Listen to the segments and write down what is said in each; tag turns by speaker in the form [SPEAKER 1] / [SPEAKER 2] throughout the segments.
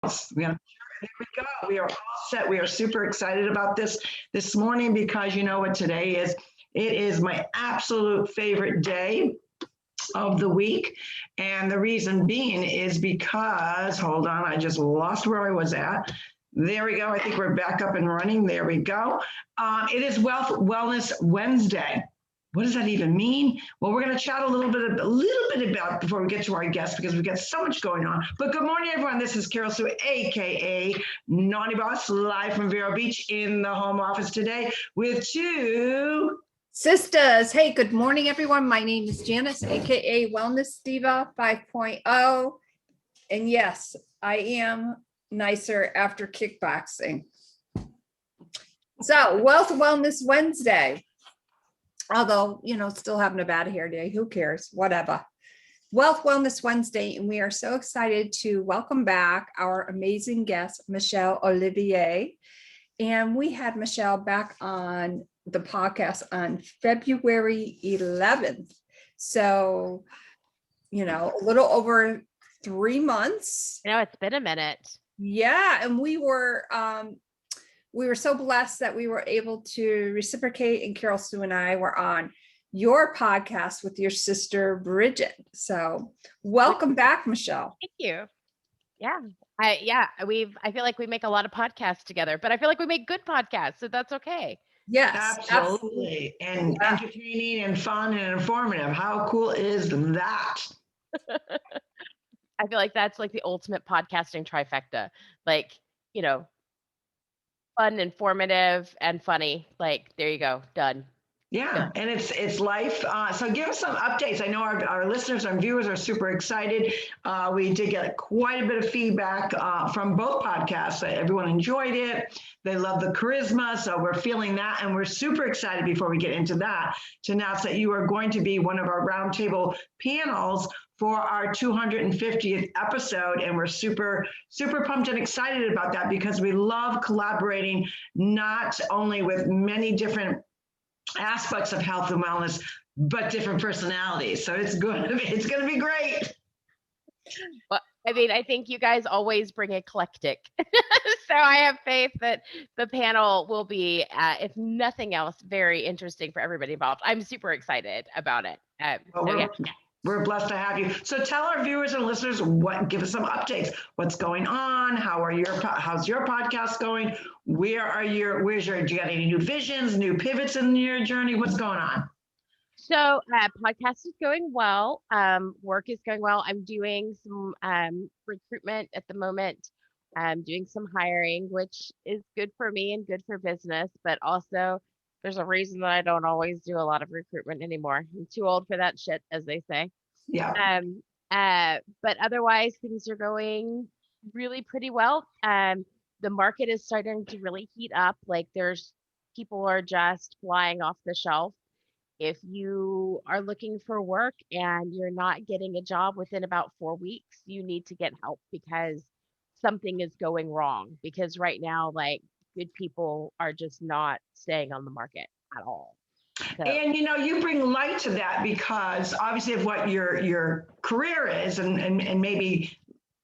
[SPEAKER 1] else. There we go. We are all set. We are super excited about this morning because you know what today is. It is my absolute favorite day of the week. And the reason being is because, hold on, I just lost where I was at. There we go. I think we're back up and running. There we go. It is Wealth Wellness Wednesday. What does that even mean? Well, we're going to chat a little bit about before we get to our guests because we've got so much going on. But good morning, everyone. This is Carroll-Sue, aka Naughty Boss, live from Vero Beach in the home office today with two
[SPEAKER 2] sisters. Hey, good morning, everyone. My name is Janice, aka Wellness Diva 5.0. And yes, I am nicer after kickboxing. So, Wealth Wellness Wednesday. Although, you know, still having a bad hair day, who cares? Whatever. Wealth Wellness Wednesday, and we are so excited to welcome back our amazing guest, Michele Olivier. And we had Michele back on the podcast on February 11th. So, you know, a little over 3 months.
[SPEAKER 3] You know, it's been a minute.
[SPEAKER 2] Yeah, and we were so blessed that we were able to reciprocate, and Carroll-Sue and I were on your podcast with your sister Bridget. So welcome back, Michele.
[SPEAKER 3] Thank you. Yeah. I feel like we make a lot of podcasts together, but I feel like we make good podcasts, so that's okay.
[SPEAKER 1] Yes, absolutely. And entertaining and fun and informative. How cool is that?
[SPEAKER 3] I feel like that's like the ultimate podcasting trifecta. Like, you know, fun, informative, and funny. Like, there you go, done.
[SPEAKER 1] Yeah, and it's life. So give us some updates. I know our listeners and viewers are super excited. We did get quite a bit of feedback from both podcasts. Everyone enjoyed it. They love the charisma. So we're feeling that. And we're super excited before we get into that to announce that you are going to be one of our roundtable panels for our 250th episode. And we're super, super pumped and excited about that because we love collaborating not only with many different aspects of health and wellness, but different personalities. So it's going to be great.
[SPEAKER 3] Well, I mean, I think you guys always bring eclectic. So I have faith that the panel will be, if nothing else, very interesting for everybody involved. I'm super excited about it.
[SPEAKER 1] We're blessed to have you. So tell our viewers and listeners give us some updates. What's going on? How's your podcast going? Do you got any new visions, new pivots in your journey? What's going on?
[SPEAKER 3] So podcast is going well. Work is going well. I'm doing some recruitment at the moment. I'm doing some hiring, which is good for me and good for business, but also there's a reason that I don't always do a lot of recruitment anymore. I'm too old for that shit, as they say.
[SPEAKER 1] Yeah.
[SPEAKER 3] But otherwise, things are going really pretty well. The market is starting to really heat up. Like people are just flying off the shelf. If you are looking for work and you're not getting a job within about 4 weeks, you need to get help because something is going wrong. Because right now, like, good people are just not staying on the market at all. So.
[SPEAKER 1] And you know, you bring light to that because obviously of what your career is, and maybe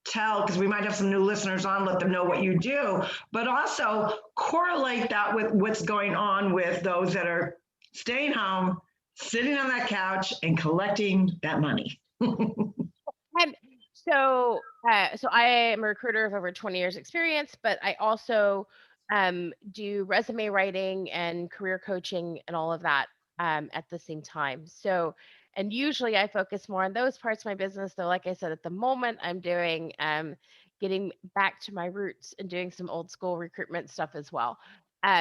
[SPEAKER 1] tell, because we might have some new listeners on, let them know what you do, but also correlate that with what's going on with those that are staying home, sitting on that couch, and collecting that money.
[SPEAKER 3] So I am a recruiter of over 20 years experience, but I also do resume writing and career coaching and all of that at the same time. So, and usually I focus more on those parts of my business. So like I said, at the moment I'm doing getting back to my roots and doing some old school recruitment stuff as well.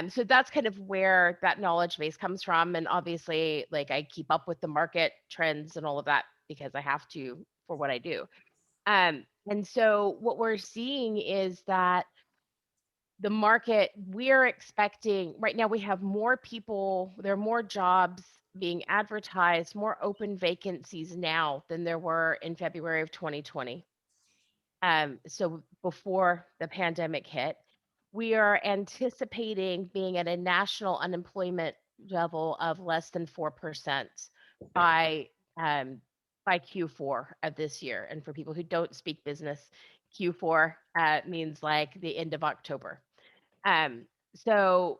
[SPEAKER 3] So that's kind of where that knowledge base comes from. And obviously, like, I keep up with the market trends and all of that because I have to for what I do. And so what we're seeing is that the market, we're expecting right now, we have more people, there are more jobs being advertised, more open vacancies now than there were in February of 2020. So before the pandemic hit, we are anticipating being at a national unemployment level of less than 4% by Q4 of this year. And for people who don't speak business, Q4 means like the end of October. So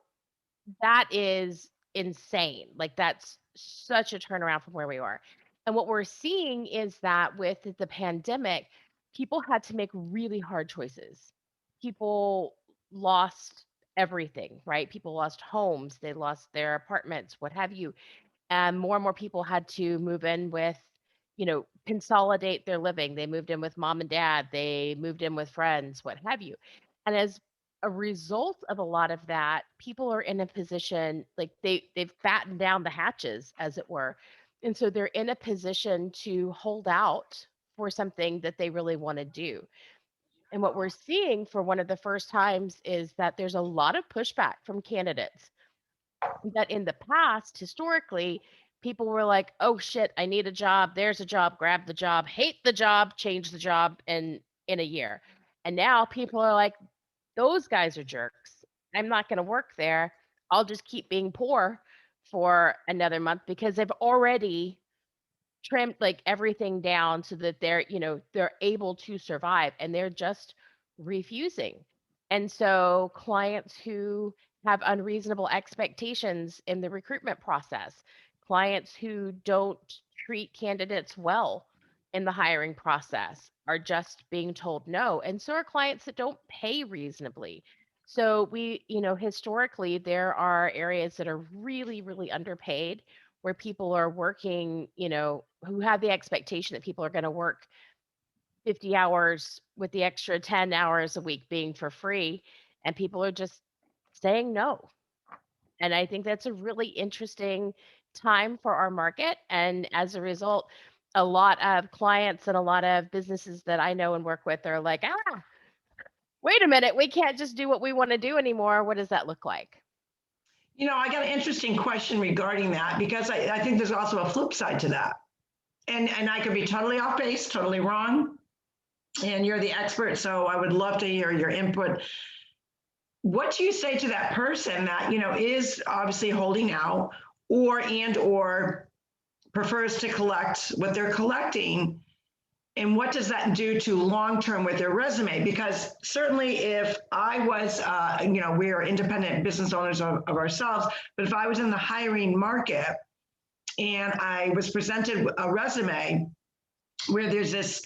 [SPEAKER 3] that is insane. Like that's such a turnaround from where we are. And what we're seeing is that with the pandemic, people had to make really hard choices. People lost everything, right? People lost homes, they lost their apartments, what have you. And more people had to move in with, consolidate their living. They moved in with mom and dad, they moved in with friends, what have you. And as a result of a lot of that, people are in a position like they've battened down the hatches, as it were. And so they're in a position to hold out for something that they really want to do. And what we're seeing for one of the first times is that there's a lot of pushback from candidates that in the past, historically, people were like, oh shit, I need a job. There's a job, grab the job, hate the job, change the job in a year. And now people are like, those guys are jerks. I'm not going to work there. I'll just keep being poor for another month because they've already trimmed like everything down so that they're able to survive and they're just refusing. And so clients who have unreasonable expectations in the recruitment process, clients who don't treat candidates well in the hiring process are just being told no. And so are clients that don't pay reasonably. So historically, there are areas that are really, really underpaid where people are working, who have the expectation that people are going to work 50 hours with the extra 10 hours a week being for free. And people are just saying no. And I think that's a really interesting time for our market. And as a result, a lot of clients and a lot of businesses that I know and work with are like, wait a minute, we can't just do what we want to do anymore. What does that look like?
[SPEAKER 1] I got an interesting question regarding that because I think there's also a flip side to that. And I could be totally off base, totally wrong. And you're the expert, so I would love to hear your input. What do you say to that person that, is obviously holding out or prefers to collect what they're collecting? And what does that do to long-term with their resume? Because certainly if I was, we are independent business owners of ourselves, but if I was in the hiring market and I was presented a resume where there's this,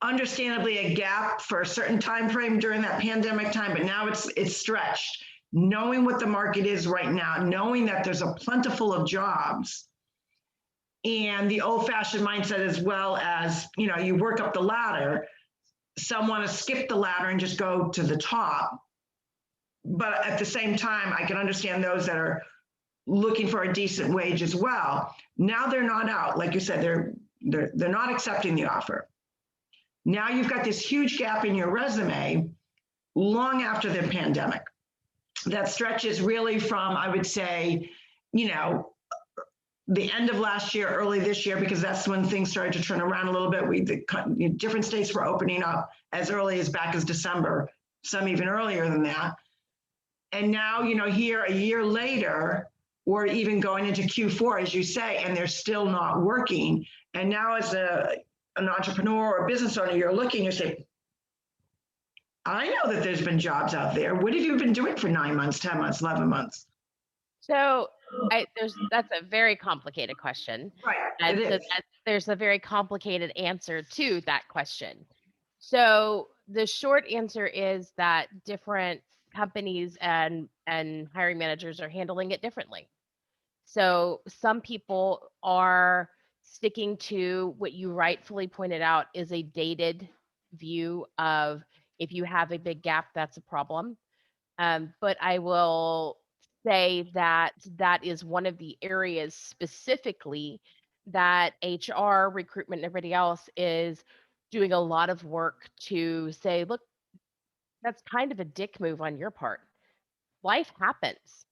[SPEAKER 1] understandably a gap for a certain time frame during that pandemic time, but now it's stretched, knowing what the market is right now, knowing that there's a plentiful of jobs, and the old-fashioned mindset as well as, you work up the ladder. Some want to skip the ladder and just go to the top. But at the same time, I can understand those that are looking for a decent wage as well. Now they're not out. Like you said, they're not accepting the offer. Now you've got this huge gap in your resume long after the pandemic that stretches really from, I would say, the end of last year, early this year, because that's when things started to turn around a little bit. Different states were opening up as early as back as December, some even earlier than that. And now, here a year later, or even going into Q4, as you say, and they're still not working. And now as an entrepreneur or business owner, you're looking, you say, I know that there's been jobs out there. What have you been doing for 9 months, 10 months, 11 months?
[SPEAKER 3] So that's a very complicated question.
[SPEAKER 1] Right.
[SPEAKER 3] And so there's a very complicated answer to that question. So the short answer is that different companies and hiring managers are handling it differently. So some people are sticking to what you rightfully pointed out is a dated view of if you have a big gap, that's a problem. But I will say that that is one of the areas specifically that HR, recruitment, and everybody else is doing a lot of work to say, look, that's kind of a dick move on your part. Life happens.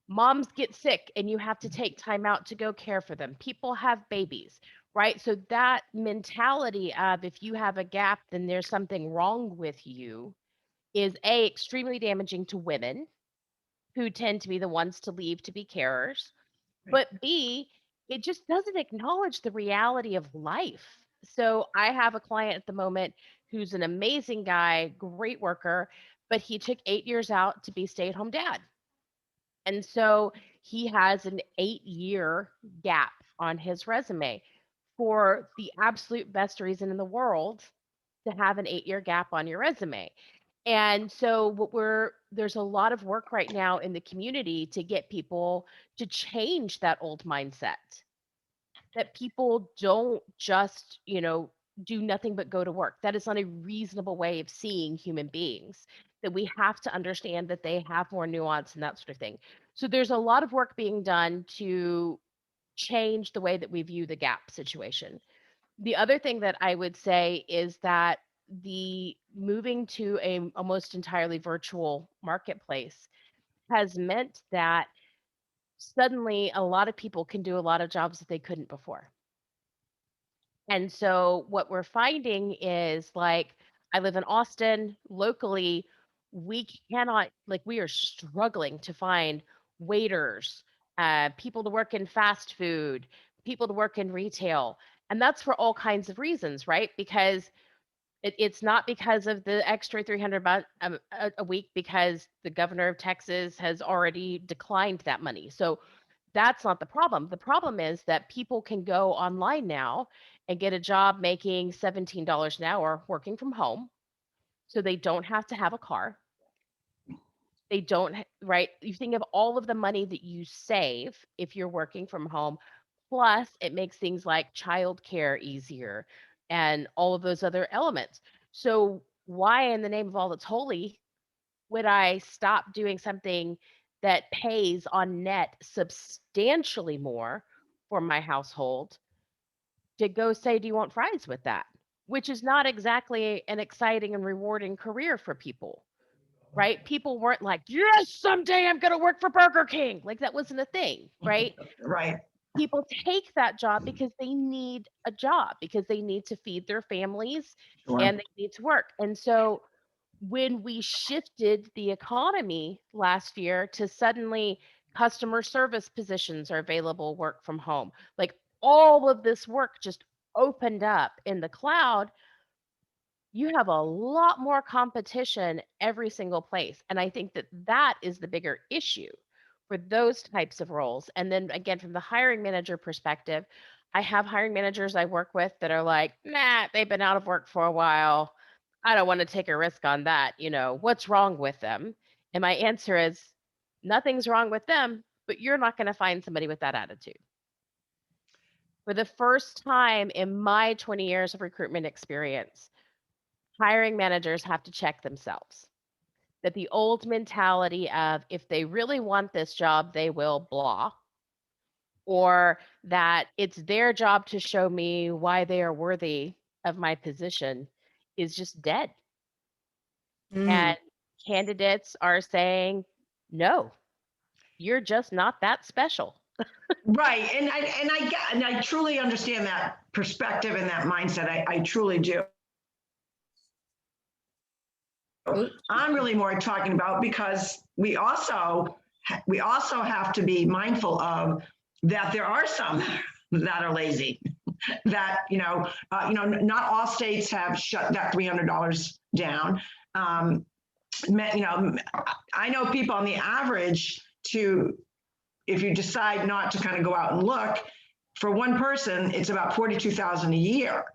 [SPEAKER 3] Moms get sick and you have to take time out to go care for them. People have babies, right? So that mentality of if you have a gap, then there's something wrong with you is extremely damaging to women who tend to be the ones to leave to be carers. But B, it just doesn't acknowledge the reality of life. So I have a client at the moment who's an amazing guy, great worker, but he took 8 years out to be stay-at-home dad. And so he has an 8-year gap on his resume for the absolute best reason in the world to have an 8-year gap on your resume. And so there's a lot of work right now in the community to get people to change that old mindset that people don't just, do nothing but go to work. That is not a reasonable way of seeing human beings, that we have to understand that they have more nuance and that sort of thing. So there's a lot of work being done to change the way that we view the gap situation. The other thing that I would say is that the moving to a almost entirely virtual marketplace has meant that suddenly a lot of people can do a lot of jobs that they couldn't before. And so what we're finding is, like, I live in Austin. Locally, we are struggling to find waiters, people to work in fast food, people to work in retail. And that's for all kinds of reasons, right? Because it's not because of the extra 300 a week, because the governor of Texas has already declined that money. So that's not the problem. The problem is that people can go online now and get a job making $17 an hour working from home. So they don't have to have a car. They don't, right? You think of all of the money that you save if you're working from home. Plus, it makes things like childcare easier and all of those other elements. So, why, in the name of all that's holy, would I stop doing something that pays on net substantially more for my household to go say, do you want fries with that? Which is not exactly an exciting and rewarding career for people, right? People weren't like, yes, someday I'm going to work for Burger King. Like, that wasn't a thing, right?
[SPEAKER 1] Right.
[SPEAKER 3] People take that job because they need a job, because they need to feed their families
[SPEAKER 1] Sure.
[SPEAKER 3] and they need to work. And so when we shifted the economy last year to suddenly customer service positions are available work from home, like, all of this work just opened up in the cloud, you have a lot more competition every single place. And I think that that is the bigger issue for those types of roles. And then again, from the hiring manager perspective, I have hiring managers I work with that are like, nah, they've been out of work for a while. I don't want to take a risk on that. What's wrong with them? And my answer is, nothing's wrong with them, but you're not going to find somebody with that attitude. For the first time in my 20 years of recruitment experience, hiring managers have to check themselves. That the old mentality of, if they really want this job, they will blah, or that it's their job to show me why they are worthy of my position, is just dead. And candidates are saying, no, you're just not that special.
[SPEAKER 1] Right. And I truly understand that perspective and that mindset. I truly do. I'm really more talking about, because we also have to be mindful of that there are some that are lazy, that not all states have shut that $300 down. I know people on the average, if you decide not to kind of go out and look, for one person, it's about $42,000 a year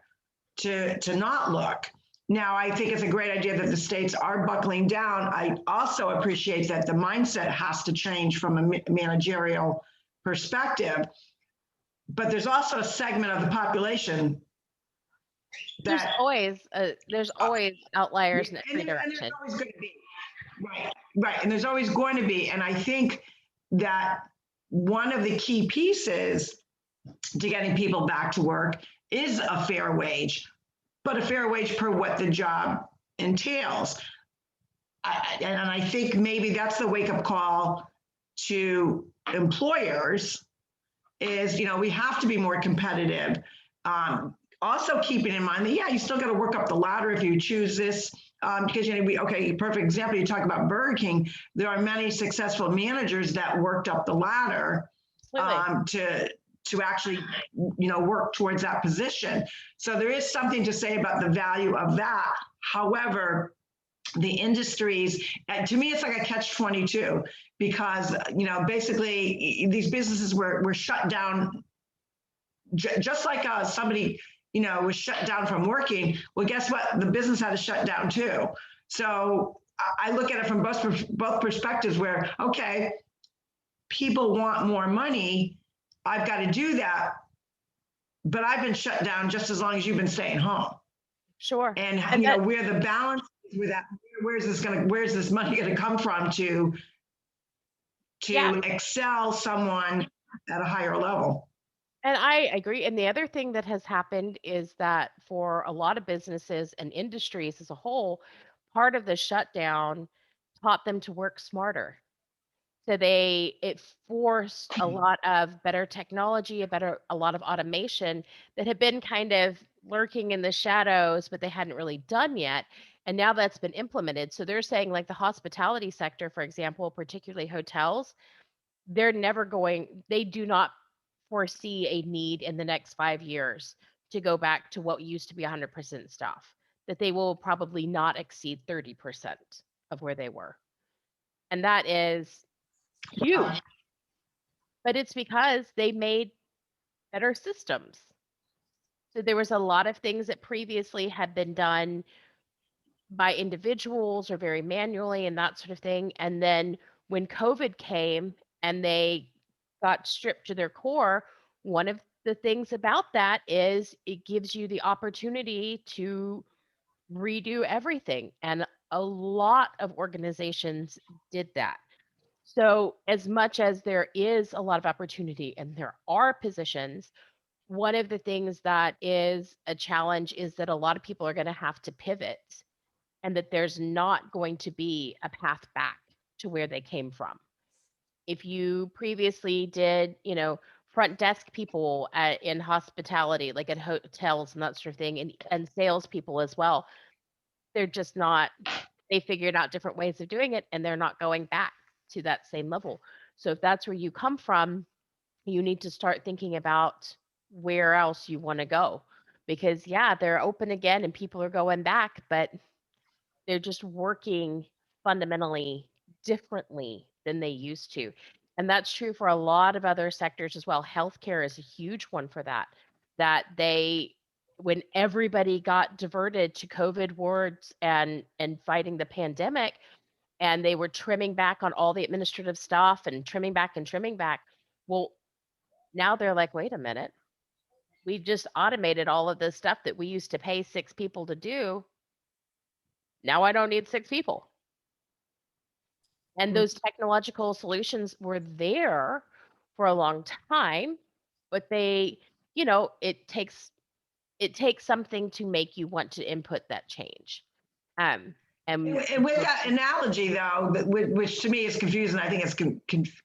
[SPEAKER 1] to not look. Now, I think it's a great idea that the states are buckling down. I also appreciate that the mindset has to change from a managerial perspective, but there's also a segment of the population that
[SPEAKER 3] there's always outliers in every
[SPEAKER 1] and
[SPEAKER 3] direction.
[SPEAKER 1] there's always going to be. Right. And there's always going to be. And I think that one of the key pieces to getting people back to work is a fair wage, but a fair wage per what the job entails. And I think maybe that's the wake-up call to employers is, we have to be more competitive. Also keeping in mind that, you still got to work up the ladder if you choose this. Because, perfect example, you talk about Burger King. There are many successful managers that worked up the ladder to to actually, work towards that position. So there is something to say about the value of that. However, the industries, and to me, it's like a catch-22 because, basically these businesses were shut down, just like somebody, was shut down from working. Well, guess what? The business had to shut down too. So I look at it from both perspectives where, okay, people want more money. I've got to do that. But I've been shut down just as long as you've been staying home.
[SPEAKER 3] Sure.
[SPEAKER 1] And where the balance is with that, where's this money going to come from to excel someone at a higher level?
[SPEAKER 3] And I agree. And the other thing that has happened is that for a lot of businesses and industries as a whole, part of the shutdown taught them to work smarter. So it forced a lot of better technology, a lot of automation that had been kind of lurking in the shadows, but they hadn't really done yet. And now that's been implemented. So they're saying like the hospitality sector, for example, particularly hotels, they do not foresee a need in the next 5 years to go back to what used to be 100% staff, that they will probably not exceed 30% of where they were. And that is huge. But it's because they made better systems. So there was a lot of things that previously had been done by individuals or very manually and that sort of thing. And then when COVID came and they got stripped to their core, one of the things about that is it gives you the opportunity to redo everything. And a lot of organizations did that. So, as much as there is a lot of opportunity and there are positions, one of the things that is a challenge is that a lot of people are going to have to pivot and that there's not going to be a path back to where they came from. If you previously did, front desk people in hospitality, like at hotels and that sort of thing, and salespeople as well, they're just not, they figured out different ways of doing it and they're not going back to that same level. So if that's where you come from, you need to start thinking about where else you want to go. Because they're open again and people are going back, but they're just working fundamentally differently than they used to. And that's true for a lot of other sectors as well. Healthcare is a huge one for that. When everybody got diverted to COVID wards and fighting the pandemic, and they were trimming back on all the administrative stuff and trimming back and trimming back. Well, now they're like, wait a minute, we just automated all of this stuff that we used to pay 6 people to do. Now I don't need 6 people. And those technological solutions were there for a long time, but it takes something to make you want to input that change. And
[SPEAKER 1] with that analogy, though, which to me is confusing, I think it's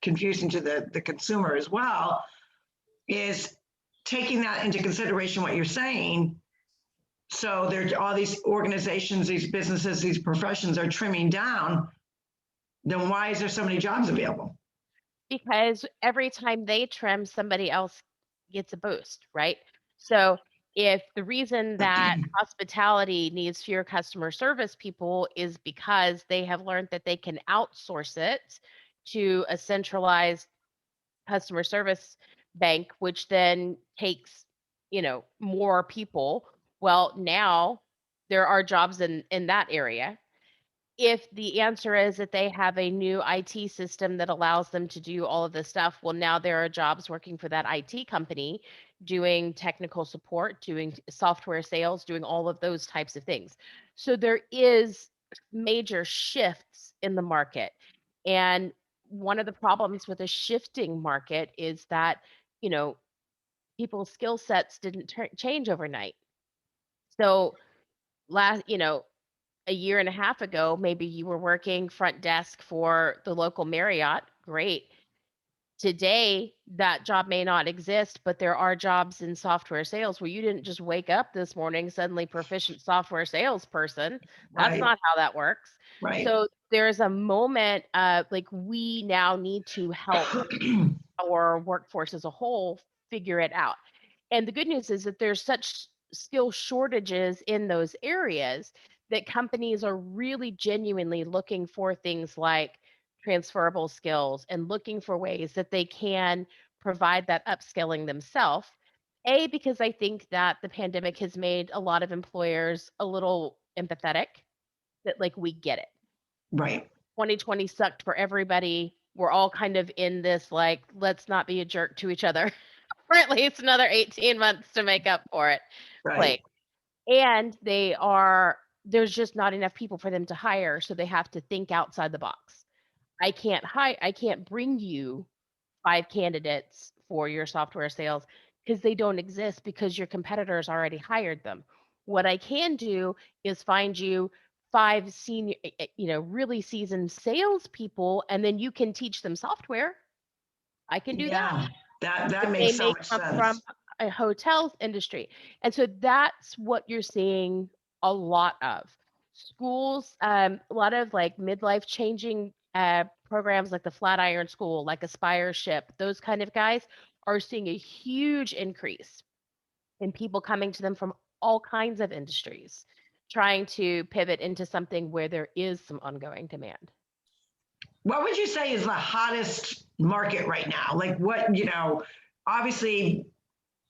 [SPEAKER 1] confusing to the consumer as well, is taking that into consideration what you're saying. So there's all these organizations, these businesses, these professions are trimming down. Then why is there so many jobs available?
[SPEAKER 3] Because every time they trim, somebody else gets a boost, right? So if the reason that hospitality needs fewer customer service people is because they have learned that they can outsource it to a centralized customer service bank, which then takes, more people. Well, now there are jobs in that area. If the answer is that they have a new IT system that allows them to do all of this stuff, well, now there are jobs working for that IT company doing technical support, doing software sales, doing all of those types of things. So there is major shifts in the market. And one of the problems with a shifting market is that, people's skill sets didn't change overnight. So a year and a half ago, maybe you were working front desk for the local Marriott. Great. Today, that job may not exist, but there are jobs in software sales where you didn't just wake up this morning suddenly proficient software salesperson. That's
[SPEAKER 1] Right.
[SPEAKER 3] not how that works.
[SPEAKER 1] Right.
[SPEAKER 3] So there's a moment like we now need to help our workforce as a whole figure it out. And the good news is that there's such skill shortages in those areas that companies are really genuinely looking for things like transferable skills and looking for ways that they can provide that upskilling themselves. A, because I think that the pandemic has made a lot of employers a little empathetic, that like we get it.
[SPEAKER 1] Right.
[SPEAKER 3] 2020 sucked for everybody. We're all kind of in this like, let's not be a jerk to each other for at least another 18 months to make up for it.
[SPEAKER 1] Right.
[SPEAKER 3] Like, and there's just not enough people for them to hire, so they have to think outside the box. I can't bring you 5 candidates for your software sales because they don't exist because your competitors already hired them. What I can do is find you 5 senior, really seasoned salespeople, and then you can teach them software. I can do that.
[SPEAKER 1] Yeah, that
[SPEAKER 3] But they
[SPEAKER 1] makes so
[SPEAKER 3] may
[SPEAKER 1] much
[SPEAKER 3] come from
[SPEAKER 1] sense.
[SPEAKER 3] a hotels industry. And so that's what you're seeing a lot of. Schools, a lot of like midlife changing programs like the Flatiron School, like Aspireship, those kind of guys are seeing a huge increase in people coming to them from all kinds of industries, trying to pivot into something where there is some ongoing demand.
[SPEAKER 1] What would you say is the hottest market right now? Like what, obviously,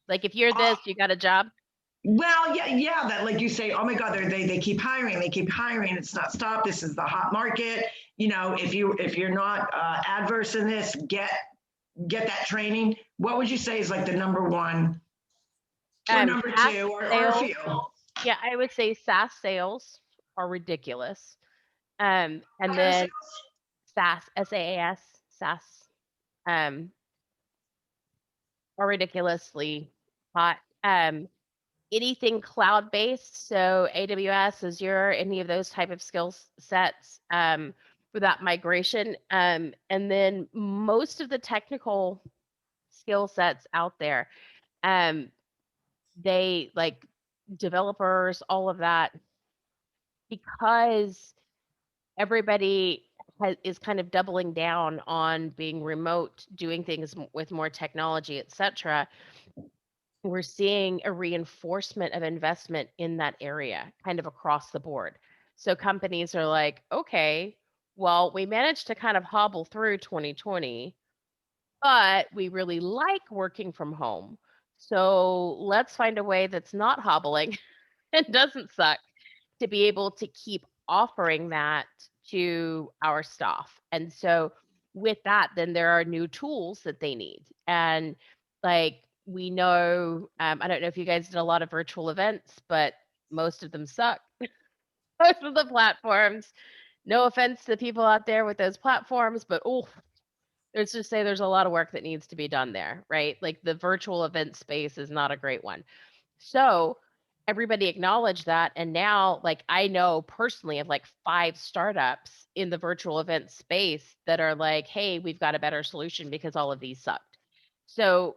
[SPEAKER 3] Like if you're this, you got a job.
[SPEAKER 1] well, yeah, that like you say, oh my God, they keep hiring, it's not stop. This is the hot market. If you're not adverse in this, get that training. What would you say is like the number one or number
[SPEAKER 3] SaaS
[SPEAKER 1] two or a
[SPEAKER 3] sales,
[SPEAKER 1] few?
[SPEAKER 3] yeah, I would say SaaS sales are ridiculous. And
[SPEAKER 1] What kind of
[SPEAKER 3] then
[SPEAKER 1] sales?
[SPEAKER 3] SaaS, SaaS, SaaS, um, are ridiculously hot. Anything cloud-based, so AWS, Azure, any of those type of skill sets, for that migration. And then most of the technical skill sets out there, um, they like developers, all of that, because everybody is kind of doubling down on being remote, doing things with more technology, et cetera. We're seeing a reinforcement of investment in that area kind of across the board. So companies are like, okay, well, we managed to kind of hobble through 2020, but we really like working from home. So let's find a way that's not hobbling and doesn't suck to be able to keep offering that to our staff. And so with that, then there are new tools that they need. And like we know, I don't know if you guys did a lot of virtual events, but most of them suck. Most of the platforms, no offense to the people out there with those platforms, but let's just say there's a lot of work that needs to be done there, right? Like the virtual event space is not a great one. So everybody acknowledged that. And now, like, I know personally of like 5 startups in the virtual event space that are like, hey, we've got a better solution because all of these sucked. So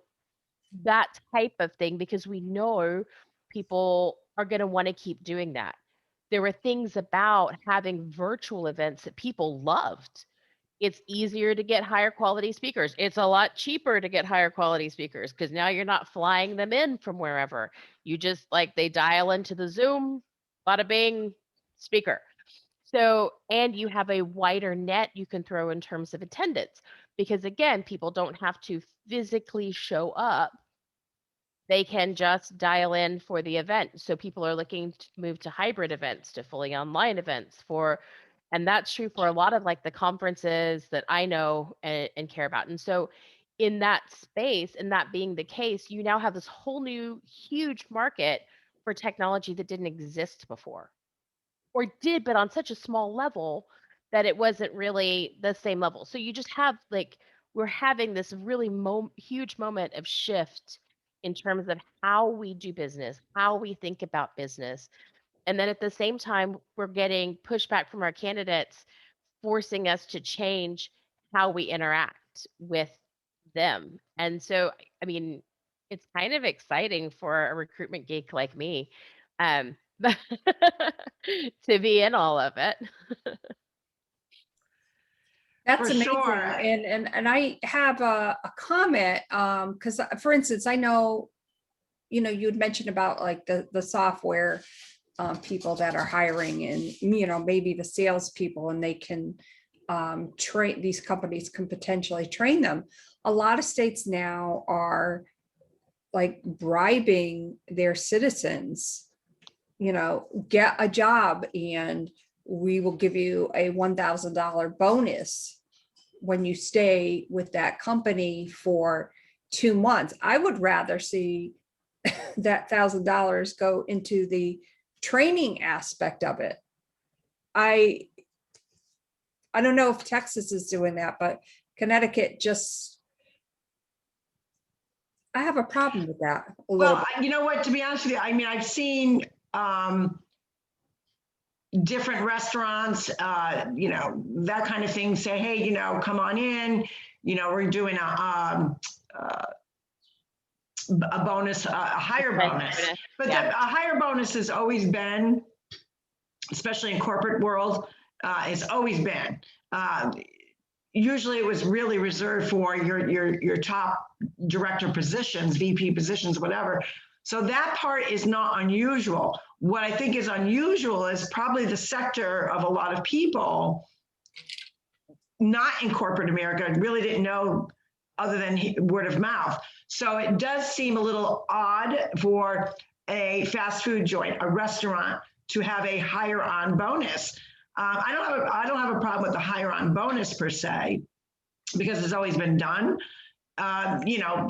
[SPEAKER 3] that type of thing, because we know people are going to want to keep doing that. There were things about having virtual events that people loved. It's easier to get higher quality speakers. It's a lot cheaper to get higher quality speakers because now you're not flying them in from wherever. You just like they dial into the Zoom, bada bing, speaker. So, and you have a wider net you can throw in terms of attendance because again, people don't have to physically show up. They can just dial in for the event. So people are looking to move to hybrid events, to fully online events and that's true for a lot of like the conferences that I know and care about. And so in that space, and that being the case, you now have this whole new huge market for technology that didn't exist before or did, but on such a small level that it wasn't really the same level. So you just have like, we're having this really huge moment of shift in terms of how we do business, how we think about business. And then at the same time, we're getting pushback from our candidates, forcing us to change how we interact with them. And so, I mean, it's kind of exciting for a recruitment geek like me um, to be in all of it.
[SPEAKER 2] That's
[SPEAKER 1] For
[SPEAKER 2] amazing.
[SPEAKER 1] sure.
[SPEAKER 2] And I have a comment, because for instance, I know, you had mentioned about like the software people that are hiring, and, maybe the salespeople, and they can train, these companies can potentially train them. A lot of states now are like bribing their citizens, get a job and we will give you a $1,000 bonus when you stay with that company for 2 months. I would rather see that $1,000 go into the training aspect of it. I don't know if Texas is doing that, but Connecticut I have a problem with that a little
[SPEAKER 1] Well,
[SPEAKER 2] bit.
[SPEAKER 1] you know what, to be honest with you, I mean, I've seen different restaurants, that kind of thing, say, hey, come on in, we're doing a bonus, a higher bonus. But
[SPEAKER 3] Yeah.
[SPEAKER 1] a higher bonus has always been, especially in corporate world, has always been. Usually it was really reserved for your top director positions, VP positions, whatever. So that part is not unusual. What I think is unusual is probably the sector of a lot of people not in corporate America really didn't know other than word of mouth. So it does seem a little odd for a fast food joint, a restaurant, to have a higher on bonus. I don't have a problem with the higher on bonus per se, because it's always been done.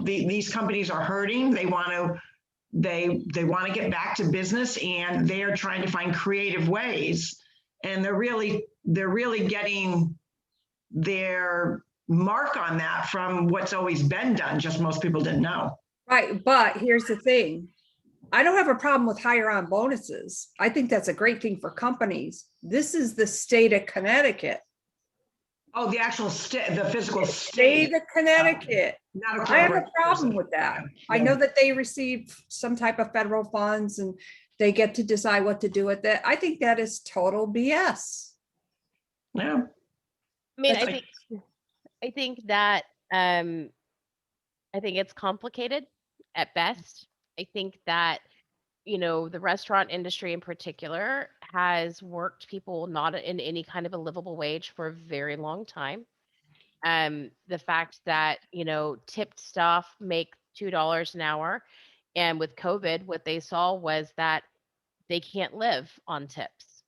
[SPEAKER 1] These companies are hurting. They want to get back to business, and they are trying to find creative ways, and they're really getting their mark on that from what's always been done. Just most people didn't know.
[SPEAKER 2] Right, but here's the thing. I don't have a problem with higher on bonuses. I think that's a great thing for companies. This is the state of Connecticut.
[SPEAKER 1] Oh, the actual state, the physical
[SPEAKER 2] State of Connecticut.
[SPEAKER 1] Not a
[SPEAKER 2] I have a
[SPEAKER 1] corporate
[SPEAKER 2] problem
[SPEAKER 1] person.
[SPEAKER 2] with that.
[SPEAKER 1] Yeah.
[SPEAKER 2] I know that they receive some type of federal funds and they get to decide what to do with it. I think that is total BS.
[SPEAKER 1] Yeah.
[SPEAKER 3] I mean,
[SPEAKER 2] That's
[SPEAKER 3] I think that I think it's complicated at best. I think that, the restaurant industry in particular has worked people not in any kind of a livable wage for a very long time. The fact that, tipped staff make $2 an hour. And with COVID, what they saw was that they can't live on tips.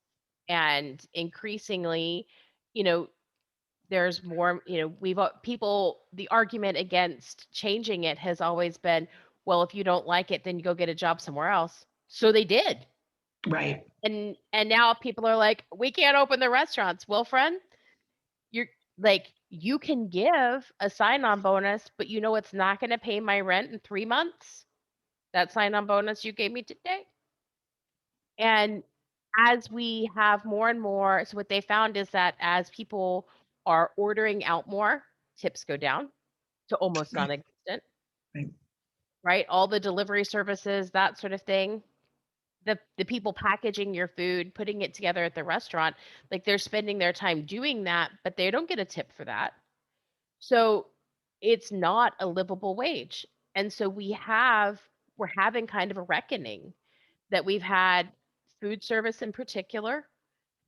[SPEAKER 3] And increasingly, you know, there's more, the argument against changing it has always been, well, if you don't like it, then you go get a job somewhere else. So they did.
[SPEAKER 1] Right.
[SPEAKER 3] And now people are like, we can't open the restaurants. Well, friend, you're like, you can give a sign-on bonus, but it's not going to pay my rent in 3 months. That sign-on bonus you gave me today. And as we have more and more, so what they found is that as people are ordering out more, tips go down to almost non-existent.
[SPEAKER 1] Right.
[SPEAKER 3] Right? All the delivery services, that sort of thing. The people packaging your food, putting it together at the restaurant, like they're spending their time doing that, but they don't get a tip for that. So it's not a livable wage. And so we're having kind of a reckoning that we've had. Food service in particular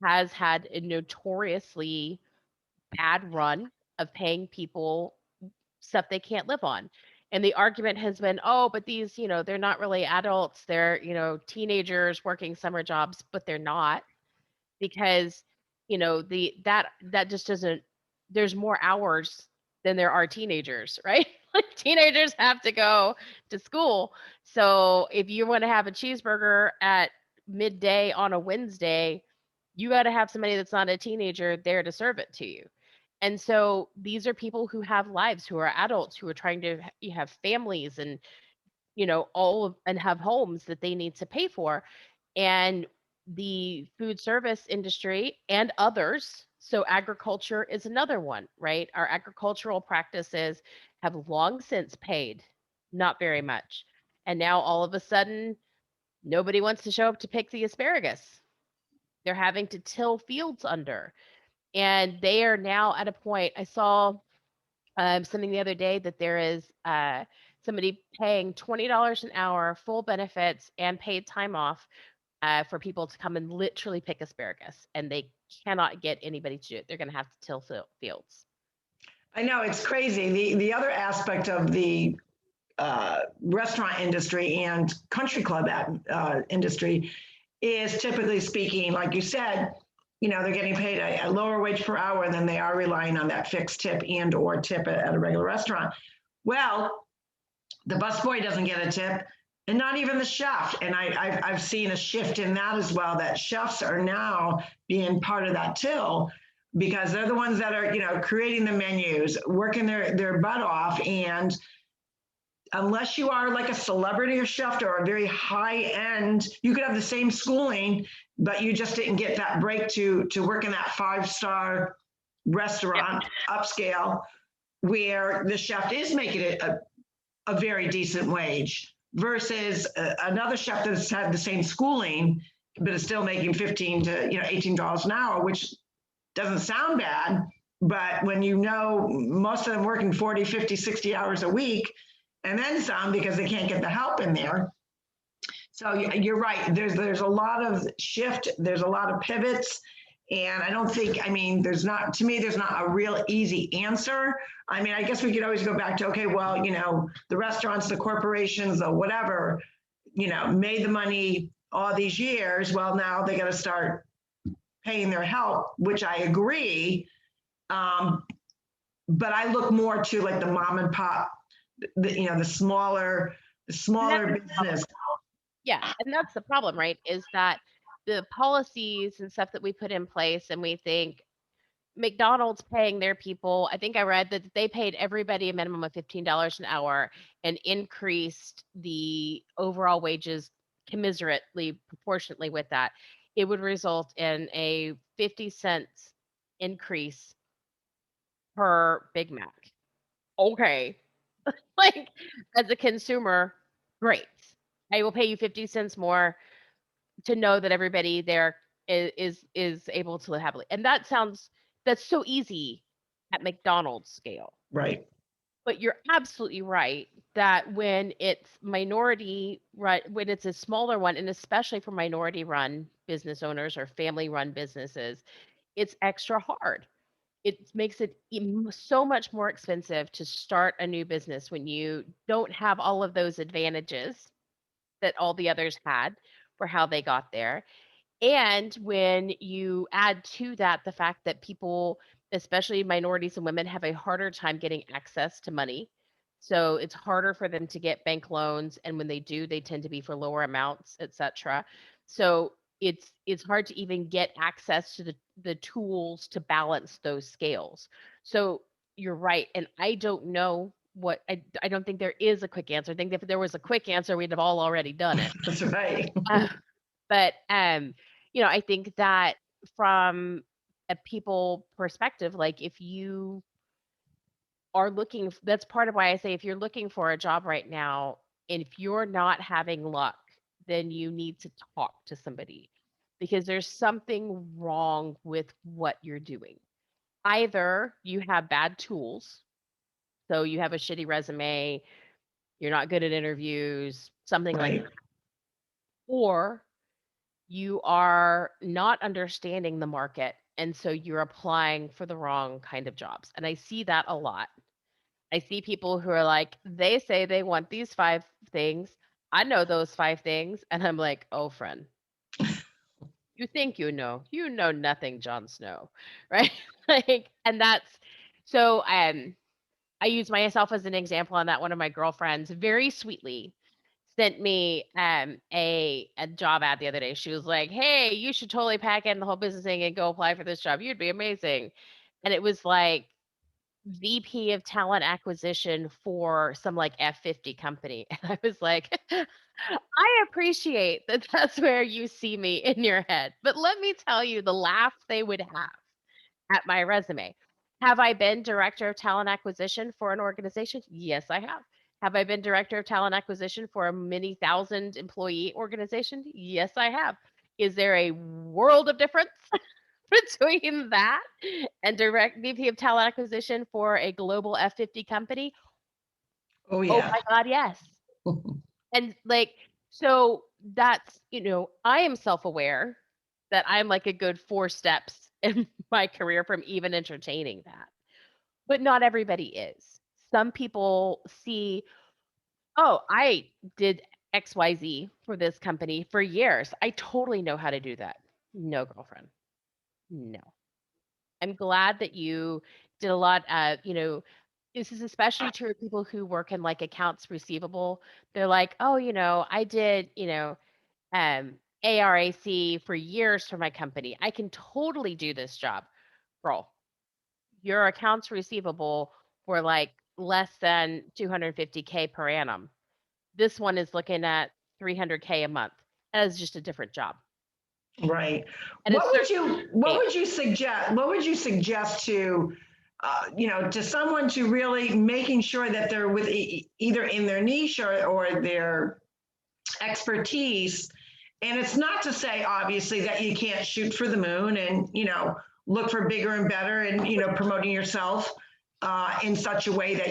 [SPEAKER 3] has had a notoriously bad run of paying people stuff they can't live on. And the argument has been, oh, but these, they're not really adults. They're, teenagers working summer jobs, but they're not, because, that just doesn't, there's more hours than there are teenagers, right? Like teenagers have to go to school. So if you want to have a cheeseburger at midday on a Wednesday, you got to have somebody that's not a teenager there to serve it to you. And so these are people who have lives, who are adults, who are trying to have families and, and have homes that they need to pay for. And the food service industry and others, so agriculture is another one, right? Our agricultural practices have long since paid not very much. And now all of a sudden, nobody wants to show up to pick the asparagus. They're having to till fields under. And they are now at a point, I saw something the other day that there is somebody paying $20 an hour, full benefits and paid time off for people to come and literally pick asparagus, and they cannot get anybody to do it. They're going to have to till fields.
[SPEAKER 1] I know, it's crazy. The other aspect of the restaurant industry and country club industry is, typically speaking, like you said, they're getting paid a lower wage per hour than they are relying on that fixed tip and or tip at a regular restaurant. Well, the busboy doesn't get a tip, and not even the chef. And I've seen a shift in that as well, that chefs are now being part of that till, because they're the ones that are, creating the menus, working their butt off. And unless you are like a celebrity or chef or a very high end, you could have the same schooling, but you just didn't get that break to work in that 5-star restaurant, upscale, where the chef is making it a very decent wage, versus another chef that's had the same schooling, but is still making $15 to $18 an hour, which doesn't sound bad. But when most of them working 40, 50, 60 hours a week, and then some, because they can't get the help in there. So you're right. There's a lot of shift. There's a lot of pivots. And I don't think, there's not a real easy answer. I guess we could always go back to, okay, well, the restaurants, the corporations, the whatever, made the money all these years. Well, now they got to start paying their help, which I agree. But I look more to like the mom and pop, the smaller business.
[SPEAKER 3] Yeah, and that's the problem, right? Is that the policies and stuff that we put in place, and we think McDonald's paying their people, I think I read that they paid everybody a minimum of $15 an hour and increased the overall wages commiserately, proportionately with that. It would result in a 50 cents increase per Big Mac. Okay. Like, as a consumer, great. I will pay you 50 cents more to know that everybody there is able to live happily. And that's so easy at McDonald's scale.
[SPEAKER 1] Right.
[SPEAKER 3] But you're absolutely right that when it's minority run, when it's a smaller one, and especially for minority run business owners or family run businesses, it's extra hard. It makes it so much more expensive to start a new business when you don't have all of those advantages that all the others had for how they got there. And when you add to that the fact that people, especially minorities and women, have a harder time getting access to money. So it's harder for them to get bank loans. And when they do, they tend to be for lower amounts, et cetera. So it's hard to even get access to the tools to balance those scales. So you're right. And I don't know I don't think there is a quick answer. I think if there was a quick answer, we'd have all already done it.
[SPEAKER 1] That's right.
[SPEAKER 3] But I think that from a people perspective, like if you are looking, that's part of why I say if you're looking for a job right now, and if you're not having luck, then you need to talk to somebody, because there's something wrong with what you're doing. Either you have bad tools, so you have a shitty resume, you're not good at interviews, something like
[SPEAKER 1] Right.
[SPEAKER 3] that, or you are not understanding the market, and so you're applying for the wrong kind of jobs. And I see that a lot. I see people who are like, they say they want these 5 things. I know those 5 things. And I'm like, oh, friend, you think you know nothing, Jon Snow. Right. And that's so I use myself as an example on that. One of my girlfriends very sweetly sent me a job ad the other day. She was like, hey, you should totally pack in the whole business thing and go apply for this job. You'd be amazing. And it was like VP of talent acquisition for some like F50 company. And I was like, I appreciate that that's where you see me in your head. But let me tell you the laugh they would have at my resume. Have I been director of talent acquisition for an organization? Yes, I have. Have I been director of talent acquisition for a many thousand employee organization? Yes, I have. Is there a world of difference? between that and direct VP of talent acquisition for a global F50 company?
[SPEAKER 1] Oh,
[SPEAKER 3] Oh
[SPEAKER 1] yeah.
[SPEAKER 3] my God, yes. And like, so that's, I am self-aware that I'm like a good 4 steps in my career from even entertaining that. But not everybody is. Some people see, oh, I did XYZ for this company for years. I totally know how to do that. No, girlfriend. No. I'm glad that you did a lot this is especially true of people who work in like accounts receivable. They're like, oh, I did, ARAC for years for my company. I can totally do this job. Girl, your accounts receivable were like less than 250K per annum. This one is looking at 300K a month. That is just a different job.
[SPEAKER 1] Right.
[SPEAKER 3] And
[SPEAKER 1] What
[SPEAKER 3] it's
[SPEAKER 1] would
[SPEAKER 3] certainly
[SPEAKER 1] you what
[SPEAKER 3] scale.
[SPEAKER 1] would you suggest? What would you suggest to to someone to really making sure that they're with either in their niche or their expertise? And it's not to say obviously that you can't shoot for the moon and look for bigger and better and promoting yourself in such a way that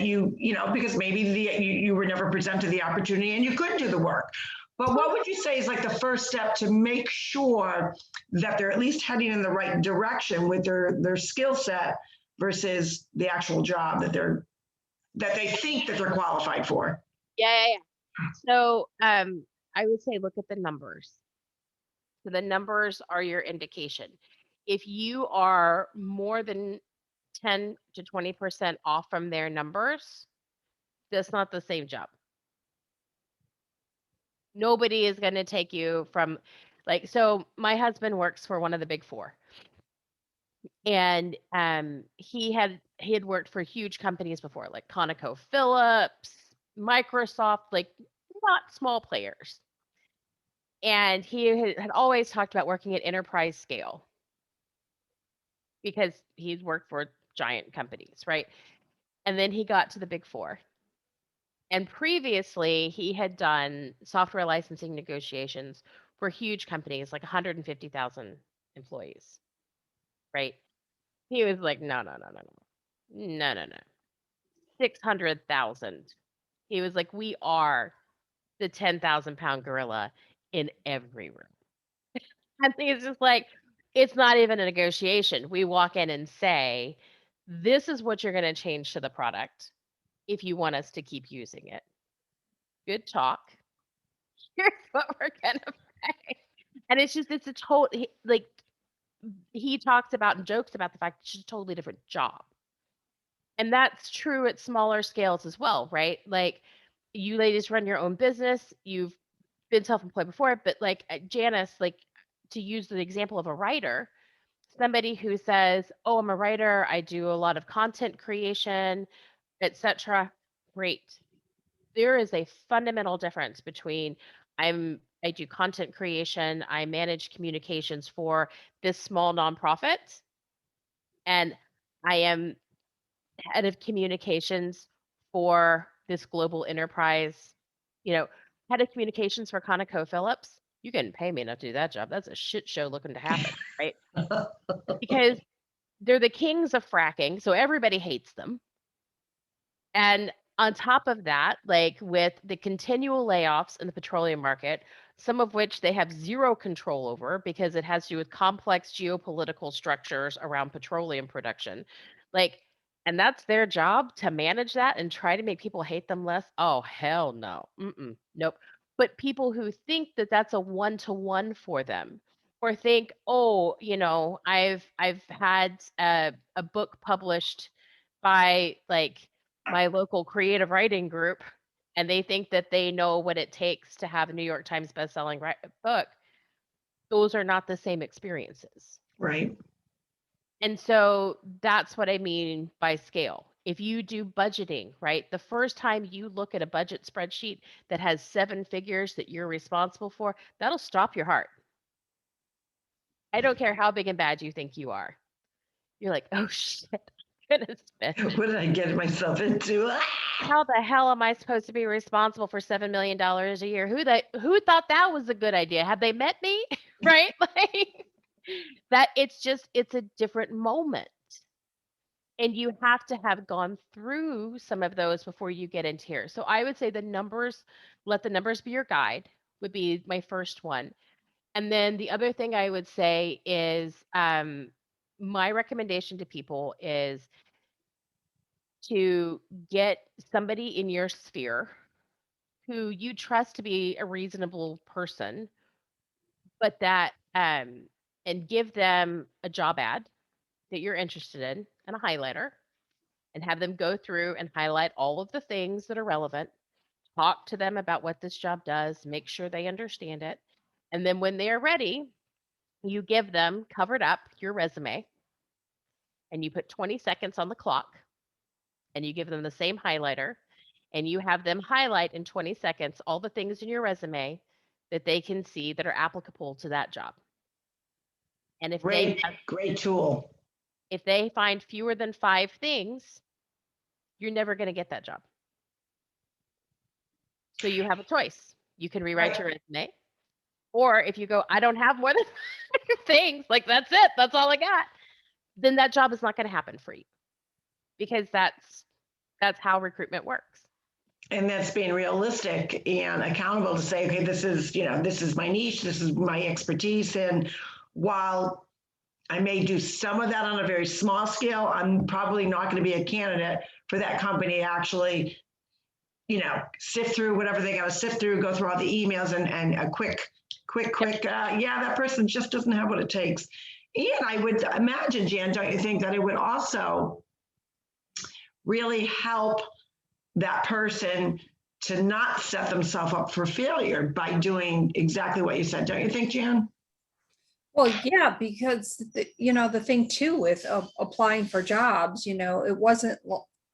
[SPEAKER 1] because maybe you were never presented the opportunity and you couldn't do the work. But what would you say is like the first step to make sure that they're at least heading in the right direction with their skill set versus the actual job that they think that they're qualified for?
[SPEAKER 3] Yeah. So I would say look at the numbers. So the numbers are your indication. If you are more than 10 to 20% off from their numbers, that's not the same job. Nobody is going to take you from so my husband works for one of the big 4. And he had worked for huge companies before, like ConocoPhillips, Microsoft, like not small players. And he had always talked about working at enterprise scale because he's worked for giant companies, right? And then he got to the big 4. And previously, he had done software licensing negotiations for huge companies, like 150,000 employees, right? He was like, no, no, no, no, no, no, no, no, 600,000. He was like, we are the 10,000-pound gorilla in every room. I think it's just like, it's not even a negotiation. We walk in and say, this is what you're going to change to the product if you want us to keep using it. Good talk. Here's what we're going to pay. And it's a total, like, he talks about and jokes about the fact it's just a totally different job. And that's true at smaller scales as well, right? Like, you ladies run your own business. You've been self-employed before, but like Janice, like to use the example of a writer, somebody who says, "Oh, I'm a writer. I do a lot of content creation, etc." Great. There is a fundamental difference between I do content creation, I manage communications for this small nonprofit, and I am head of communications for this global enterprise, head of communications for ConocoPhillips. You can pay me enough to do that job. That's a shit show looking to happen, right? Because they're the kings of fracking, so everybody hates them. And on top of that, like with the continual layoffs in the petroleum market, some of which they have zero control over because it has to do with complex geopolitical structures around petroleum production. Like, and that's their job to manage that and try to make people hate them less. Oh, hell no. Nope. But people who think that that's a one-to-one for them or think, oh, I've had a book published by like my local creative writing group and they think that they know what it takes to have a New York Times bestselling book, those are not the same experiences.
[SPEAKER 1] Right.
[SPEAKER 3] And so that's what I mean by scale. If you do budgeting, right, the first time you look at a budget spreadsheet that has 7 figures that you're responsible for, that'll stop your heart. I don't care how big and bad you think you are. You're like, oh shit, goodness.
[SPEAKER 1] What did I get myself into?
[SPEAKER 3] How the hell am I supposed to be responsible for $7 million a year? Who thought that was a good idea? Have they met me? Right? Like, that it's a different moment. And you have to have gone through some of those before you get into here. So I would say let the numbers be your guide would be my first one. And then the other thing I would say is my recommendation to people is to get somebody in your sphere who you trust to be a reasonable person, but that and give them a job ad that you're interested in and a highlighter and have them go through and highlight all of the things that are relevant. Talk to them about what this job does, make sure they understand it. And then when they are ready, you give them covered up your resume and you put 20 seconds on the clock and you give them the same highlighter and you have them highlight in 20 seconds all the things in your resume that they can see that are applicable to that job. And
[SPEAKER 1] Great tool.
[SPEAKER 3] if they find fewer than 5 things, you're never going to get that job. So you have a choice. You can rewrite your resume. Or if you go, I don't have more than 5 things, like that's it, that's all I got, then that job is not going to happen for you because that's how recruitment works.
[SPEAKER 1] And that's being realistic and accountable to say, okay, this is my niche, this is my expertise. And while I may do some of that on a very small scale, I'm probably not going to be a candidate for that company to actually, sift through whatever they got to sift through, go through all the emails and a quick, that person just doesn't have what it takes. And I would imagine, Jan, don't you think that it would also really help that person to not set themselves up for failure by doing exactly what you said, don't you think, Jan?
[SPEAKER 2] Well, yeah, because the thing too with applying for jobs, it wasn't,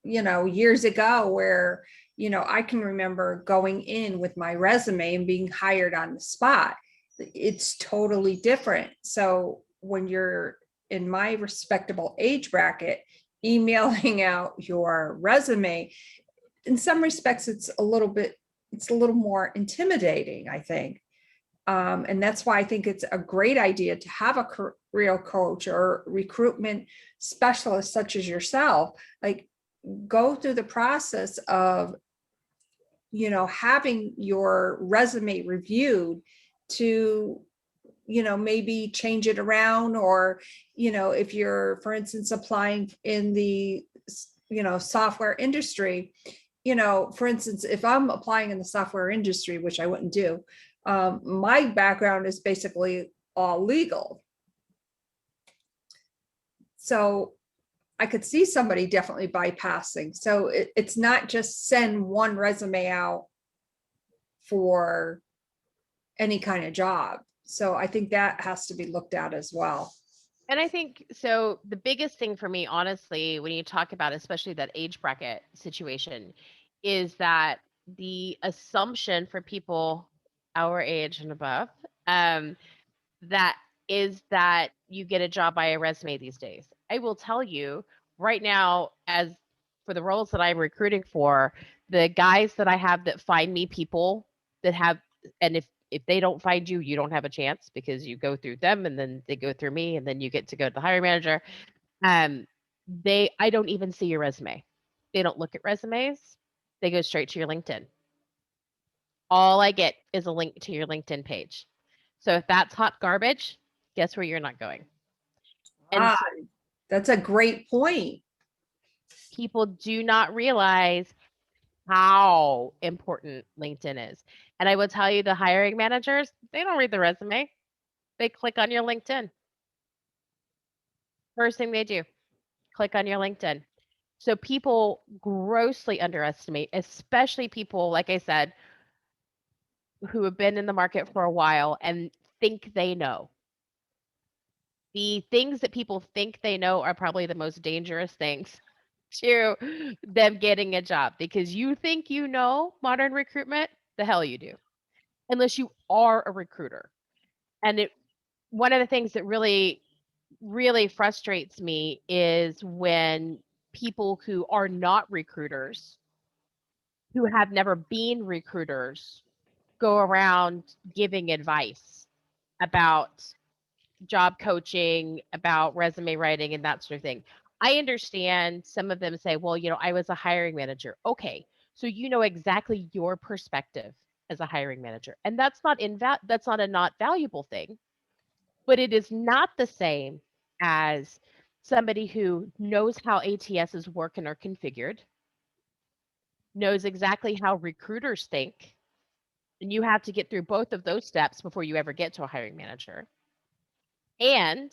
[SPEAKER 2] years ago where, I can remember going in with my resume and being hired on the spot. It's totally different. So when you're in my respectable age bracket, emailing out your resume, in some respects, it's a little more intimidating, I think. And that's why I think it's a great idea to have a career coach or recruitment specialist such as yourself, like go through the process of, having your resume reviewed to, maybe change it around, or, if you're, for instance, applying in the, software industry, for instance, if I'm applying in the software industry, which I wouldn't do, my background is basically all legal. So I could see somebody definitely bypassing. So it's not just send one resume out for any kind of job. So I think that has to be looked at as well.
[SPEAKER 3] And I think so. The biggest thing for me, honestly, when you talk about especially that age bracket situation, is that the assumption for people our age and above, that is that you get a job by a resume these days. I will tell you right now, as for the roles that I'm recruiting for, the guys that I have that find me people that have, and if they don't find you, you don't have a chance because you go through them and then they go through me and then you get to go to the hiring manager. I don't even see your resume. They don't look at resumes. They go straight to your LinkedIn. All I get is a link to your LinkedIn page. So if that's hot garbage, guess where you're not going. And so
[SPEAKER 2] that's a great point.
[SPEAKER 3] people do not realize how important LinkedIn is. And I will tell you, the hiring managers, they don't read the resume. They click on your LinkedIn. First thing they do, click on your LinkedIn. So people grossly underestimate, especially people, like I said, who have been in the market for a while and think they know. The things that people think they know are probably the most dangerous things to them getting a job, because you think you know modern recruitment, the hell you do, unless you are a recruiter. And one of the things that really, really frustrates me is when people who are not recruiters, who have never been recruiters, go around giving advice about job coaching, about resume writing and that sort of thing. I understand some of them say, well, I was a hiring manager. Okay. So you know exactly your perspective as a hiring manager. And that's not a not valuable thing, but it is not the same as somebody who knows how ATSs work and are configured, knows exactly how recruiters think, and you have to get through both of those steps before you ever get to a hiring manager, and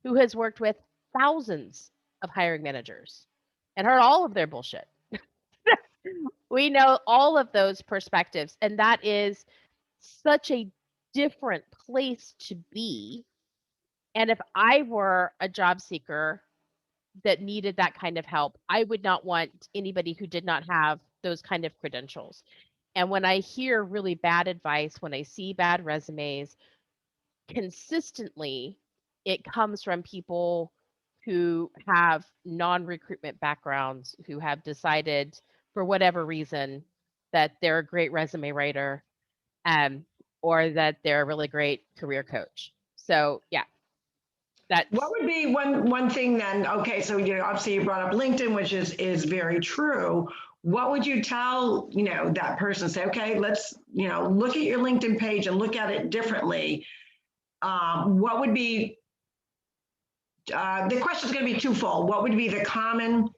[SPEAKER 3] who has worked with thousands of hiring managers and heard all of their bullshit. We know all of those perspectives, and that is such a different place to be. And if I were a job seeker that needed that kind of help, I would not want anybody who did not have those kind of credentials. And when I hear really bad advice, when I see bad resumes, consistently, it comes from people who have non-recruitment backgrounds, who have decided for whatever reason that they're a great resume writer, um, or that they're a really great career coach. So yeah, that's
[SPEAKER 1] What would be one thing then? Okay, so obviously you brought up LinkedIn, which is very true. What would you tell that person? Say, okay, let's look at your LinkedIn page and look at it differently. What would be the question is going to be twofold. What would be the common,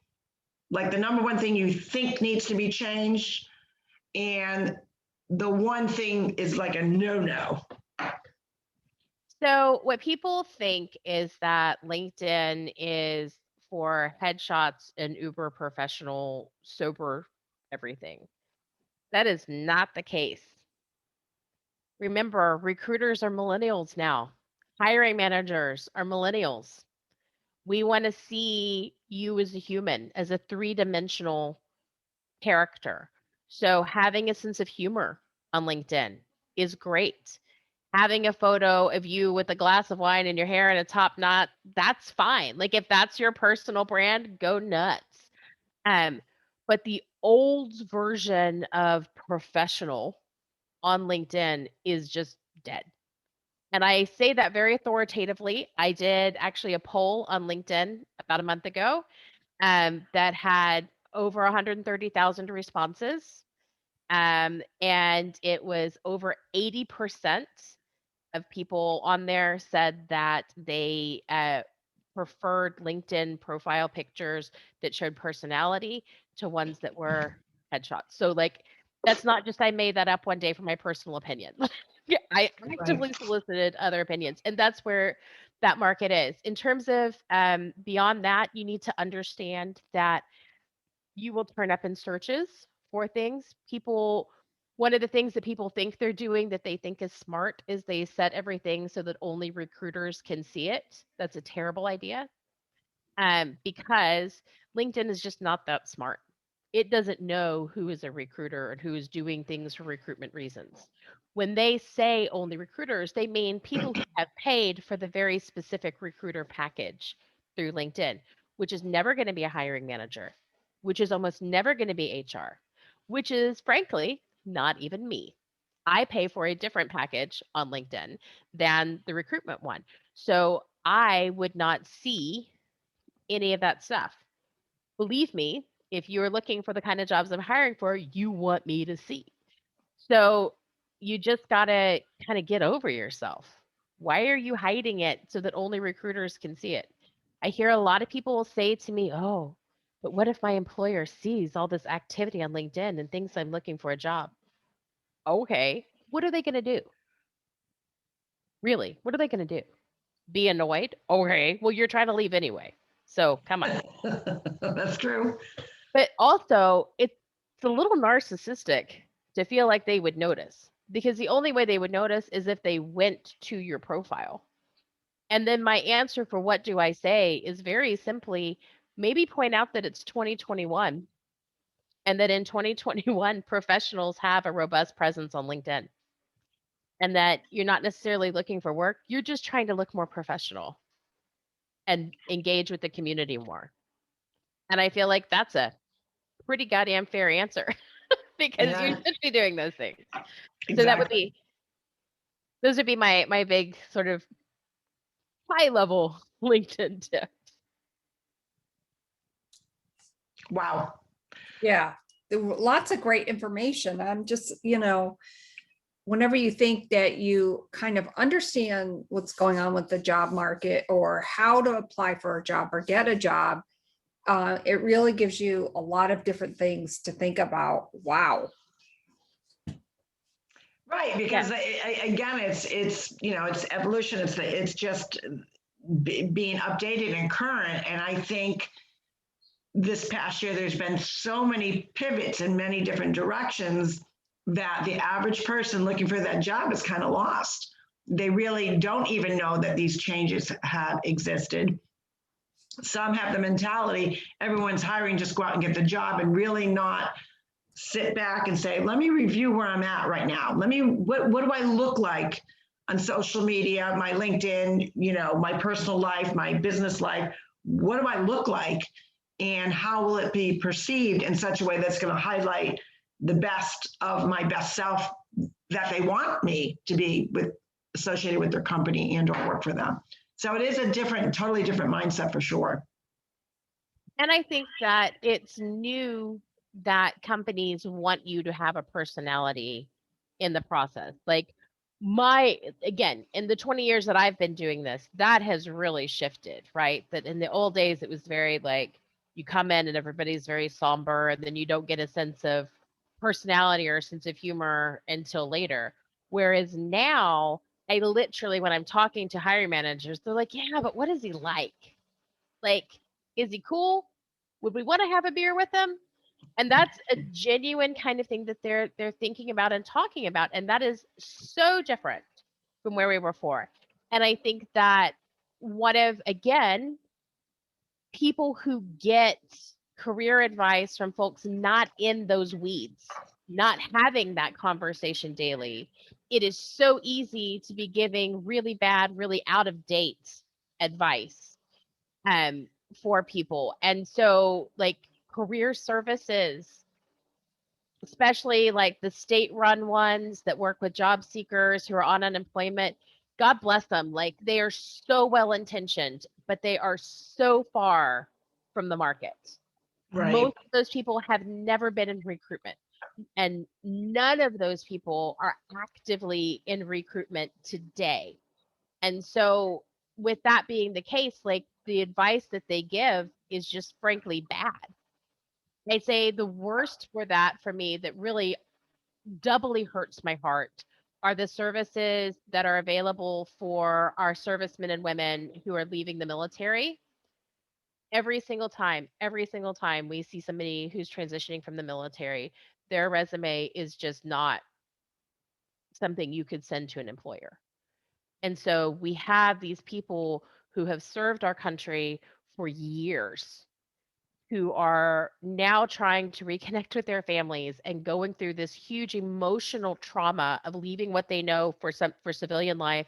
[SPEAKER 1] like the number one thing you think needs to be changed, and the one thing is like a no-no?
[SPEAKER 3] So what people think is that LinkedIn is for headshots and uber professional, sober everything. That is not the case. Remember, recruiters are millennials now. Hiring managers are millennials. We want to see you as a human, as a three-dimensional character. So having a sense of humor on LinkedIn is great. Having a photo of you with a glass of wine and your hair in a top knot, that's fine. Like if that's your personal brand, go nuts. But the old version of professional on LinkedIn is just dead. And I say that very authoritatively. I did actually a poll on LinkedIn about a month ago that had over 130,000 responses. And it was over 80% of people on there said that they preferred LinkedIn profile pictures that showed personality to ones that were headshots. So like, that's not just I made that up one day for my personal opinion. Yeah, I actively solicited other opinions, and that's where that market is. In terms of beyond that, you need to understand that you will turn up in searches for things. One of the things that people think they're doing that they think is smart is they set everything so that only recruiters can see it. That's a terrible idea. Because LinkedIn is just not that smart. It doesn't know who is a recruiter and who is doing things for recruitment reasons. When they say only recruiters, they mean people who have paid for the very specific recruiter package through LinkedIn, which is never going to be a hiring manager, which is almost never going to be HR, which is frankly not even me. I pay for a different package on LinkedIn than the recruitment one. So I would not see any of that stuff. Believe me, if you're looking for the kind of jobs I'm hiring for, you want me to see. So you just got to kind of get over yourself. Why are you hiding it so that only recruiters can see it? I hear a lot of people say to me, oh, but what if my employer sees all this activity on LinkedIn and thinks I'm looking for a job? Okay, what are they going to do? Really, what are they going to do? Be annoyed? Okay, well, you're trying to leave anyway. So come on.
[SPEAKER 1] That's true.
[SPEAKER 3] But also, it's a little narcissistic to feel like they would notice, because the only way they would notice is if they went to your profile. And then my answer for what do I say is very simply maybe point out that it's 2021 and that in 2021 professionals have a robust presence on LinkedIn, and that you're not necessarily looking for work, you're just trying to look more professional and engage with the community more. And I feel like that's a pretty goddamn fair answer because you
[SPEAKER 1] Yeah,
[SPEAKER 3] should be doing those things. So
[SPEAKER 1] exactly.
[SPEAKER 3] those would be my big sort of high level LinkedIn tips.
[SPEAKER 1] Wow.
[SPEAKER 2] Yeah, there were lots of great information. I'm just, whenever you think that you kind of understand what's going on with the job market or how to apply for a job or get a job, it really gives you a lot of different things to think about. Wow.
[SPEAKER 1] Right, because again, it's evolution. It's just being updated and current. And I think this past year, there's been so many pivots in many different directions that the average person looking for that job is kind of lost. They really don't even know that these changes have existed. Some have the mentality, everyone's hiring, just go out and get the job, and really not sit back and say, let me review where I'm at right now. What do I look like on social media, my LinkedIn, my personal life, my business life? What do I look like? And how will it be perceived in such a way that's going to highlight the best of my best self that they want me to be associated with their company and or work for them? So it is a totally different mindset for sure.
[SPEAKER 3] And I think that it's new that companies want you to have a personality in the process. Like again, in the 20 years that I've been doing this, that has really shifted, right? That in the old days, it was very like, you come in and everybody's very somber, and then you don't get a sense of personality or a sense of humor until later. Whereas now, I literally, when I'm talking to hiring managers, they're like, yeah, but what is he like? Like, is he cool? Would we want to have a beer with him? And that's a genuine kind of thing that they're thinking about and talking about. And that is so different from where we were before. And I think that again, people who get career advice from folks not in those weeds, not having that conversation daily, it is so easy to be giving really bad, really out of date advice for people. And so like career services, especially like the state-run ones that work with job seekers who are on unemployment, God bless them. Like they are so well-intentioned, but they are so far from the market.
[SPEAKER 1] Right.
[SPEAKER 3] Most of those people have never been in recruitment, and none of those people are actively in recruitment today. And so with that being the case, like the advice that they give is just frankly bad. I'd say the worst for that for me that really doubly hurts my heart are the services that are available for our servicemen and women who are leaving the military. Every single time we see somebody who's transitioning from the military, their resume is just not something you could send to an employer. And so we have these people who have served our country for years, who are now trying to reconnect with their families and going through this huge emotional trauma of leaving what they know for civilian life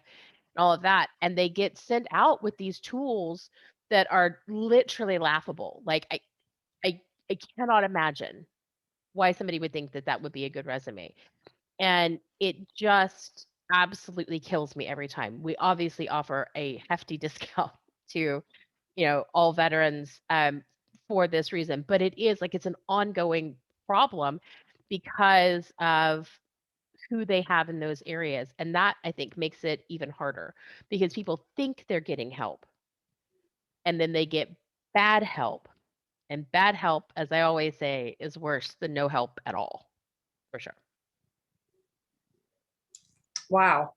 [SPEAKER 3] and all of that. And they get sent out with these tools that are literally laughable. Like I cannot imagine why somebody would think that that would be a good resume. And it just absolutely kills me every time. We obviously offer a hefty discount to, all veterans for this reason, but it is like it's an ongoing problem because of who they have in those areas. And that I think makes it even harder because people think they're getting help and then they get bad help. And bad help, as I always say, is worse than no help at all, for sure.
[SPEAKER 2] Wow.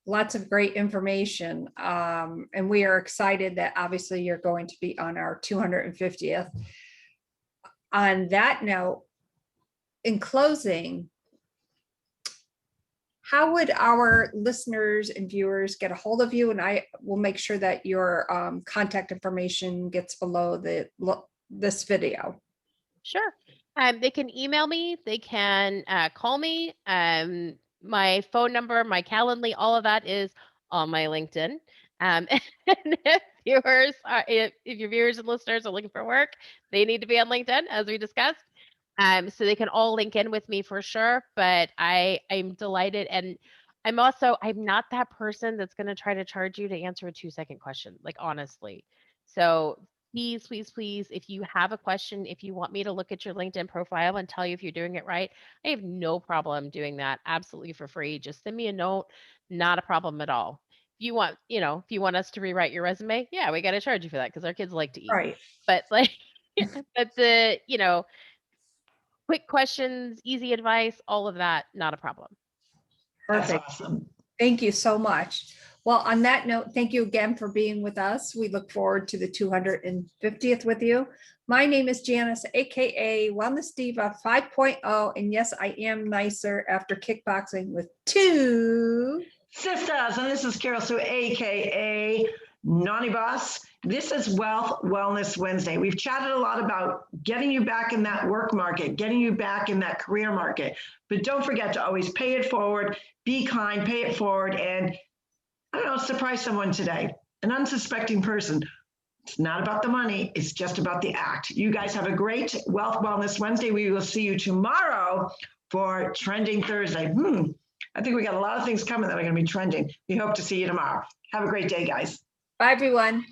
[SPEAKER 2] Lots of great information. And we are excited that obviously you're going to be on our 250th. On that note, in closing, how would our listeners and viewers get a hold of you? And I will make sure that your contact information gets below this video.
[SPEAKER 3] Sure. They can email me. They can call me. My phone number, my Calendly, all of that is on my LinkedIn. And if your viewers and listeners are looking for work, they need to be on LinkedIn, as we discussed. So they can all link in with me for sure. But I'm delighted, and I'm not that person that's going to try to charge you to answer a 2-second question, like honestly. So please, please, please, if you have a question, if you want me to look at your LinkedIn profile and tell you if you're doing it right, I have no problem doing that absolutely for free. Just send me a note, not a problem at all. If you want, if you want us to rewrite your resume, yeah, we got to charge you for that because our kids like to eat.
[SPEAKER 2] Right.
[SPEAKER 3] But like, but quick questions, easy advice, all of that, not a problem.
[SPEAKER 1] That's
[SPEAKER 2] Perfect.
[SPEAKER 1] awesome.
[SPEAKER 2] Thank you so much. Well, on that note, thank you again for being with us. We look forward to the 250th with you. My name is Janice, AKA Wellness Diva 5.0. And yes, I am nicer after kickboxing with two
[SPEAKER 1] Sisters, and this is Carroll-Sue, AKA Naughty Boss. This is Wealth Wellness Wednesday. We've chatted a lot about getting you back in that work market, getting you back in that career market. But don't forget to always pay it forward, be kind, pay it forward, and I don't know, surprise someone today, an unsuspecting person. It's not about the money, it's just about the act. You guys have a great Wealth Wellness Wednesday. We will see you tomorrow for Trending Thursday. I think we got a lot of things coming that are going to be trending. We hope to see you tomorrow. Have a great day, guys.
[SPEAKER 2] Bye, everyone.